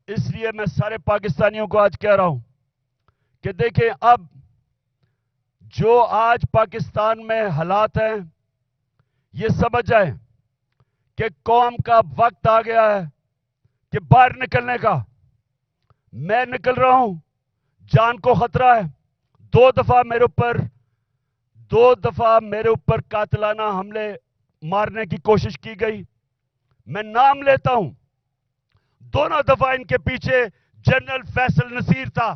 इसलिए मैं सारे पाकिस्तानियों को आज कह रहा हूं कि देखें, अब जो आज पाकिस्तान में हालात हैं, ये समझ जाएं कि कौम का वक्त आ गया है कि बाहर निकलने का। मैं निकल रहा हूं, जान को खतरा है। दो दफा मेरे ऊपर कातिलाना हमले मारने की कोशिश की गई। मैं नाम लेता हूं, दोनों दफा इनके पीछे जनरल फैसल नसीर था।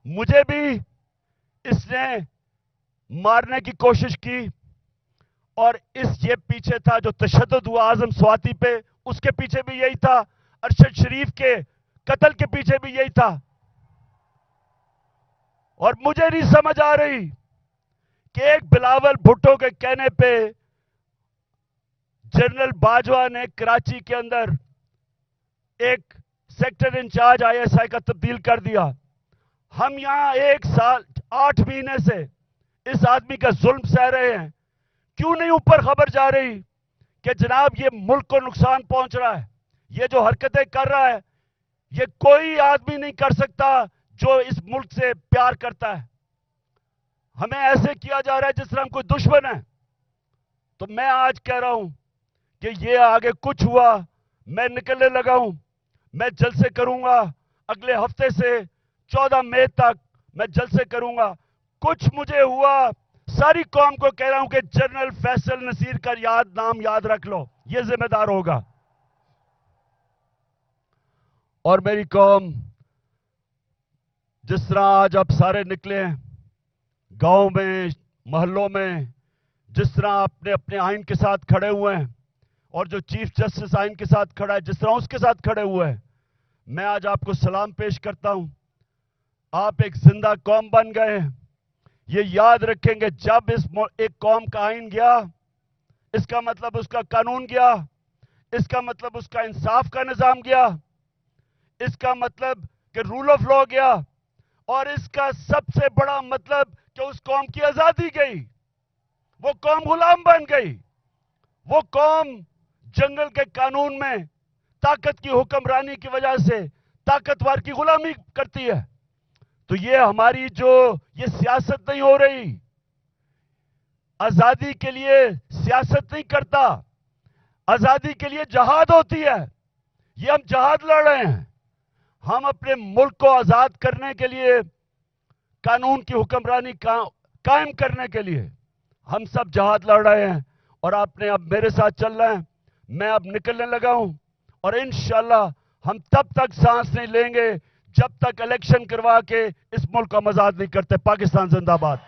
मुझे भी इसने मारने की कोशिश की, और ये पीछे था जो तशद्दुद हुआ आजम स्वाति पे, उसके पीछे भी यही था। अरशद शरीफ के कत्ल के पीछे भी यही था। और मुझे नहीं समझ आ रही कि एक बिलावल भुट्टो के कहने पे जनरल बाजवा ने कराची के अंदर एक सेक्टर इंचार्ज आईएसआई का तब्दील कर दिया। हम यहां 1 साल 8 महीने से इस आदमी का जुल्म सह रहे हैं। क्यों नहीं ऊपर खबर जा रही कि जनाब ये मुल्क को नुकसान पहुंच रहा है, ये जो हरकतें कर रहा है ये कोई आदमी नहीं कर सकता जो इस मुल्क से प्यार करता है। हमें ऐसे किया जा रहा है जिस तरह हम कोई दुश्मन है। तो मैं आज कह रहा हूं कि ये आगे कुछ हुआ, मैं निकलने लगा हूं। मैं जलसे करूंगा अगले हफ्ते से 14 मई तक मैं जलसे करूंगा। कुछ मुझे हुआ, सारी कौम को कह रहा हूं कि जनरल फैसल नसीर का नाम याद रख लो, ये जिम्मेदार होगा। और मेरी कौम, जिस तरह आज आप सारे निकले हैं गांव में, मोहल्लों में, जिस तरह आपने अपने आइन के साथ खड़े हुए हैं, और जो चीफ जस्टिस आइन के साथ खड़ा है जिस तरह उसके साथ खड़े हुए हैं, मैं आज आपको सलाम पेश करता हूं। आप एक जिंदा कौम बन गए हैं। ये याद रखेंगे, जब एक कौम का आइन गया, इसका मतलब उसका कानून गया, इसका मतलब उसका इंसाफ का निजाम गया, इसका मतलब कि रूल ऑफ लॉ गया, और इसका सबसे बड़ा मतलब कि उस कौम की आजादी गई। वो कौम गुलाम बन गई। वो कौम जंगल के कानून में ताकत की हुक्मरानी की वजह से ताकतवर की गुलामी करती है। तो ये हमारी ये सियासत नहीं हो रही। आजादी के लिए सियासत नहीं करता, आजादी के लिए जहाद होती है। ये हम जहाद लड़ रहे हैं। हम अपने मुल्क को आजाद करने के लिए, कानून की हुक्मरानी कायम करने के लिए हम सब जहाद लड़ रहे हैं। और आपने अब मेरे साथ चल रहे हैं। मैं अब निकलने लगा हूं, और इंशाअल्लाह हम तब तक सांस नहीं लेंगे जब तक इलेक्शन करवा के इस मुल्क को आजाद नहीं करते। पाकिस्तान जिंदाबाद।